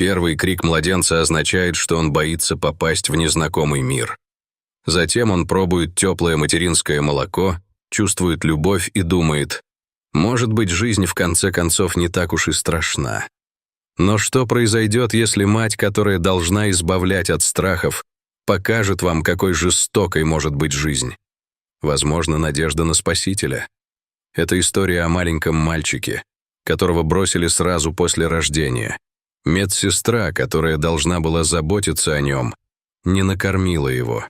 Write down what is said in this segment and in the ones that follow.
Первый крик младенца означает, что он боится попасть в незнакомый мир. Затем он пробует теплое материнское молоко, чувствует любовь и думает: может быть, жизнь в конце концов не так уж и страшна. Но что произойдет, если мать, которая должна избавлять от страхов, покажет вам, какой жестокой может быть жизнь? Возможно, надежда на Спасителя. Это история о маленьком мальчике, которого бросили сразу после рождения. Медсестра, которая должна была заботиться о нем, не накормила его.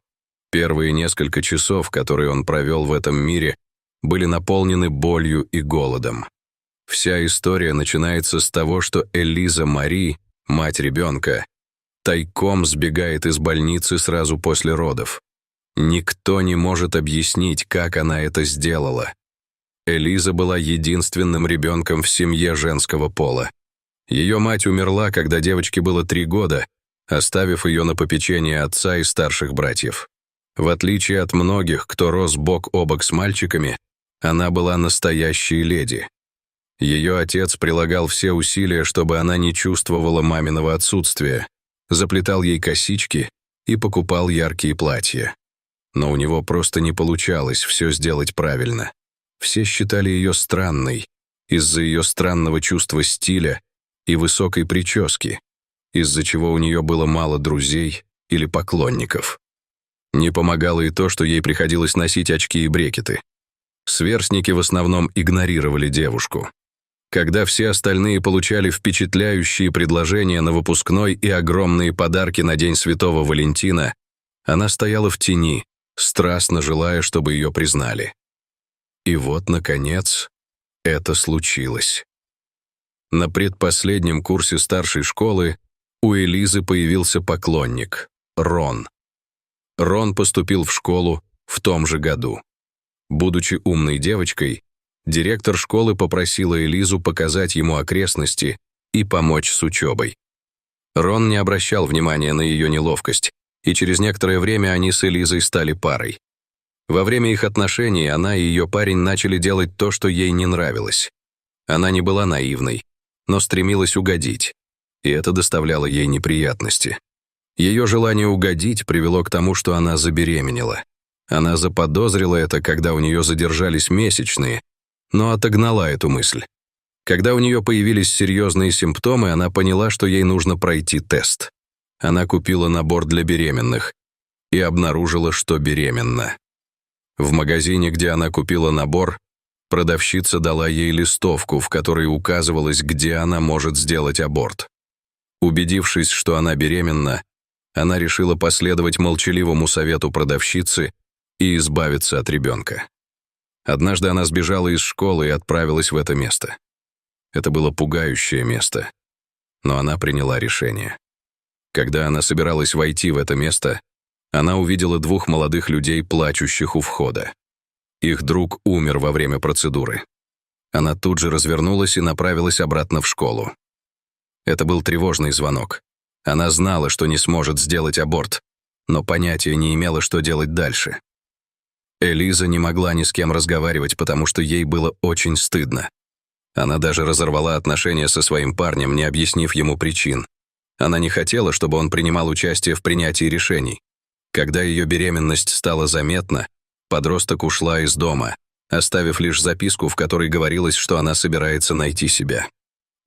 Первые несколько часов, которые он провел в этом мире, были наполнены болью и голодом. Вся история начинается с того, что Элиза Мари, мать ребенка, тайком сбегает из больницы сразу после родов. Никто не может объяснить, как она это сделала. Элиза была единственным ребенком в семье женского пола. Ее мать умерла, когда девочке было 3 года, оставив ее на попечение отца и старших братьев. В отличие от многих, кто рос бок о бок с мальчиками, она была настоящей леди. Ее отец прилагал все усилия, чтобы она не чувствовала маминого отсутствия, заплетал ей косички и покупал яркие платья. Но у него просто не получалось все сделать правильно. Все считали ее странной из-за ее странного чувства стиля и высокой прически, из-за чего у нее было мало друзей или поклонников. Не помогало и то, что ей приходилось носить очки и брекеты. Сверстники в основном игнорировали девушку. Когда все остальные получали впечатляющие предложения на выпускной и огромные подарки на День Святого Валентина, она стояла в тени, страстно желая, чтобы ее признали. И вот, наконец, это случилось. На предпоследнем курсе старшей школы у Элизы появился поклонник — Рон. Рон поступил в школу в том же году. Будучи умной девочкой, директор школы попросила Элизу показать ему окрестности и помочь с учебой. Рон не обращал внимания на ее неловкость, и через некоторое время они с Элизой стали парой. Во время их отношений она и ее парень начали делать то, что ей не нравилось. Она не была наивной, но стремилась угодить, и это доставляло ей неприятности. Ее желание угодить привело к тому, что она забеременела. Она заподозрила это, когда у нее задержались месячные, но отогнала эту мысль. Когда у нее появились серьезные симптомы, она поняла, что ей нужно пройти тест. Она купила набор для беременных и обнаружила, что беременна. В магазине, где она купила набор, продавщица дала ей листовку, в которой указывалось, где она может сделать аборт. Убедившись, что она беременна, она решила последовать молчаливому совету продавщицы и избавиться от ребенка. Однажды она сбежала из школы и отправилась в это место. Это было пугающее место, но она приняла решение. Когда она собиралась войти в это место, она увидела 2 молодых людей, плачущих у входа. Их друг умер во время процедуры. Она тут же развернулась и направилась обратно в школу. Это был тревожный звонок. Она знала, что не сможет сделать аборт, но понятия не имела, что делать дальше. Элиза не могла ни с кем разговаривать, потому что ей было очень стыдно. Она даже разорвала отношения со своим парнем, не объяснив ему причин. Она не хотела, чтобы он принимал участие в принятии решений. Когда ее беременность стала заметна, подросток ушла из дома, оставив лишь записку, в которой говорилось, что она собирается найти себя.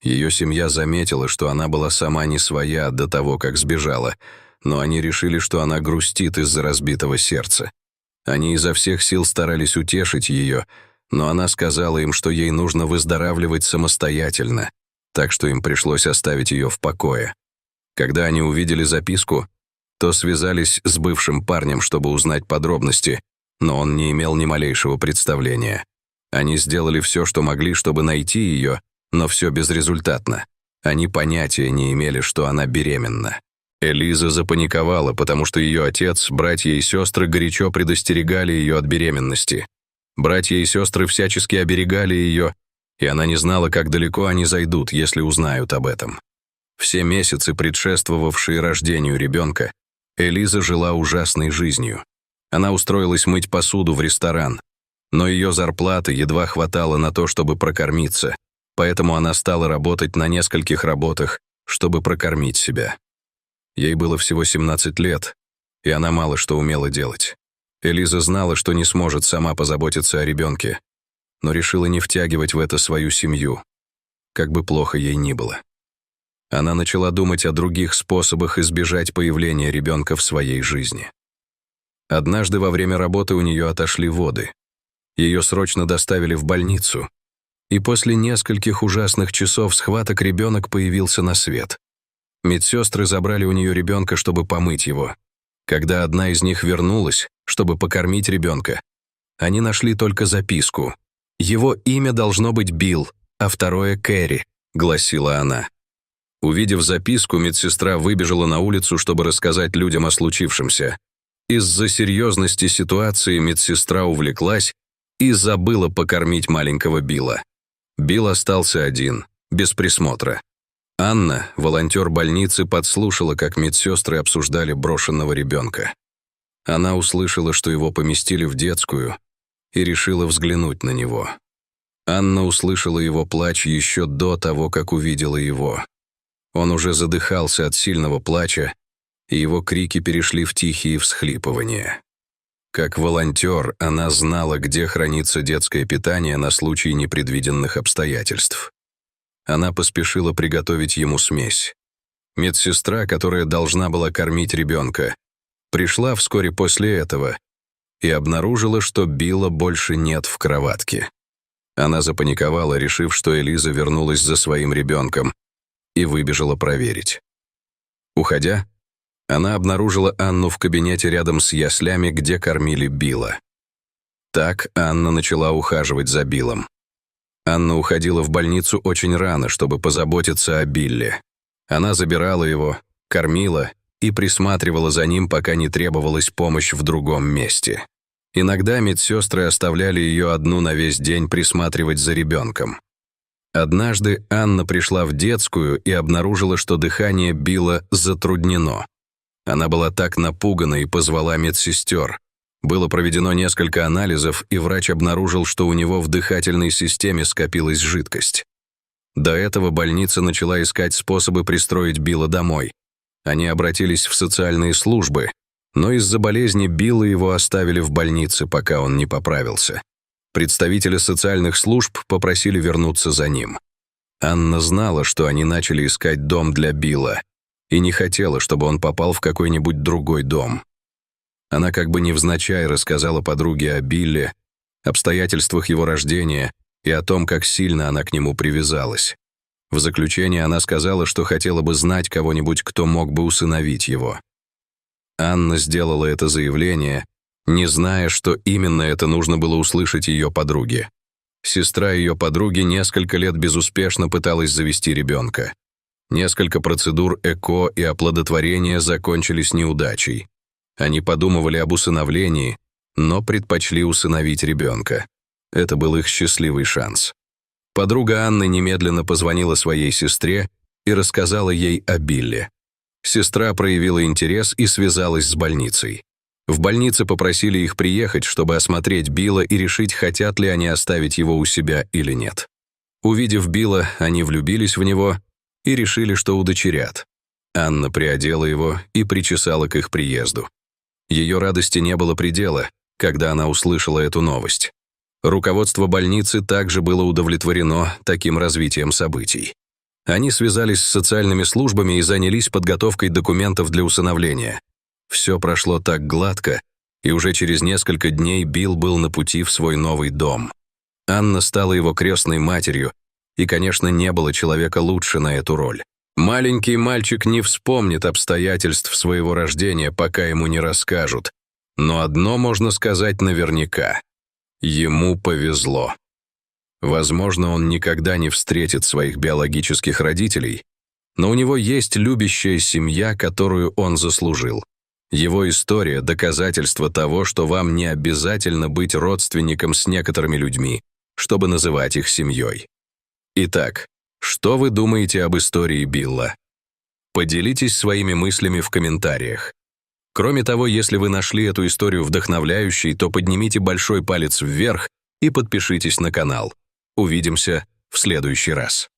Ее семья заметила, что она была сама не своя до того, как сбежала, но они решили, что она грустит из-за разбитого сердца. Они изо всех сил старались утешить ее, но она сказала им, что ей нужно выздоравливать самостоятельно, так что им пришлось оставить ее в покое. Когда они увидели записку, то связались с бывшим парнем, чтобы узнать подробности, но он не имел ни малейшего представления. Они сделали все, что могли, чтобы найти ее, но все безрезультатно. Они понятия не имели, что она беременна. Элиза запаниковала, потому что ее отец, братья и сестры горячо предостерегали ее от беременности. Братья и сестры всячески оберегали ее, и она не знала, как далеко они зайдут, если узнают об этом. Все месяцы, предшествовавшие рождению ребенка, Элиза жила ужасной жизнью. Она устроилась мыть посуду в ресторан, но ее зарплаты едва хватало на то, чтобы прокормиться, поэтому она стала работать на нескольких работах чтобы прокормить себя. Ей было всего 17 лет, и она мало что умела делать. Элиза знала, что не сможет сама позаботиться о ребенке, но решила не втягивать в это свою семью, как бы плохо ей ни было. Она начала думать о других способах избежать появления ребенка в своей жизни. Однажды во время работы у нее отошли воды. Ее срочно доставили в больницу, и после нескольких ужасных часов схваток ребенок появился на свет. Медсестры забрали у нее ребенка, чтобы помыть его. Когда одна из них вернулась, чтобы покормить ребенка, они нашли только записку. «Его имя должно быть Билл, а второе — Кэрри», — гласила она. Увидев записку, медсестра выбежала на улицу, чтобы рассказать людям о случившемся. Из-за серьезности ситуации медсестра увлеклась и забыла покормить маленького Билла. Билл остался один, без присмотра. Анна, волонтер больницы, подслушала, как медсестры обсуждали брошенного ребенка. Она услышала, что его поместили в детскую, и решила взглянуть на него. Анна услышала его плач еще до того, как увидела его. Он уже задыхался от сильного плача, и его крики перешли в тихие всхлипывания. Как волонтер, она знала, где хранится детское питание на случай непредвиденных обстоятельств. Она поспешила приготовить ему смесь. Медсестра, которая должна была кормить ребенка, пришла вскоре после этого и обнаружила, что Билла больше нет в кроватке. Она запаниковала, решив, что Элиза вернулась за своим ребенком, и выбежала проверить. Уходя, она обнаружила Анну в кабинете рядом с яслями, где кормили Билла. Так Анна начала ухаживать за Биллом. Анна уходила в больницу очень рано, чтобы позаботиться о Билле. Она забирала его, кормила и присматривала за ним, пока не требовалась помощь в другом месте. Иногда медсестры оставляли ее одну на весь день присматривать за ребенком. Однажды Анна пришла в детскую и обнаружила, что дыхание Билла затруднено. Она была так напугана и позвала медсестер. Было проведено несколько анализов, и врач обнаружил, что у него в дыхательной системе скопилась жидкость. До этого больница начала искать способы пристроить Билла домой. Они обратились в социальные службы, но из-за болезни Билла его оставили в больнице, пока он не поправился. Представители социальных служб попросили вернуться за ним. Анна знала, что они начали искать дом для Билла, и не хотела, чтобы он попал в какой-нибудь другой дом. Она как бы невзначай рассказала подруге о Билле, обстоятельствах его рождения и о том, как сильно она к нему привязалась. В заключение она сказала, что хотела бы знать кого-нибудь, кто мог бы усыновить его. Анна сделала это заявление, не зная, что именно это нужно было услышать ее подруге. Сестра ее подруги несколько лет безуспешно пыталась завести ребенка. Несколько процедур ЭКО и оплодотворения закончились неудачей. Они подумывали об усыновлении, но предпочли усыновить ребенка. Это был их счастливый шанс. Подруга Анны немедленно позвонила своей сестре и рассказала ей о Билле. Сестра проявила интерес и связалась с больницей. В больнице попросили их приехать, чтобы осмотреть Билла и решить, хотят ли они оставить его у себя или нет. Увидев Билла, они влюбились в него и решили, что удочерят. Анна приодела его и причесала к их приезду. Ее радости не было предела, когда она услышала эту новость. Руководство больницы также было удовлетворено таким развитием событий. Они связались с социальными службами и занялись подготовкой документов для усыновления. Все прошло так гладко, и уже через несколько дней Билл был на пути в свой новый дом. Анна стала его крестной матерью, и, конечно, не было человека лучше на эту роль. Маленький мальчик не вспомнит обстоятельств своего рождения, пока ему не расскажут. Но одно можно сказать наверняка. Ему повезло. Возможно, он никогда не встретит своих биологических родителей, но у него есть любящая семья, которую он заслужил. Его история — доказательство того, что вам не обязательно быть родственником с некоторыми людьми, чтобы называть их семьей. Итак, что вы думаете об истории Билла? Поделитесь своими мыслями в комментариях. Кроме того, если вы нашли эту историю вдохновляющей, то поднимите большой палец вверх и подпишитесь на канал. Увидимся в следующий раз.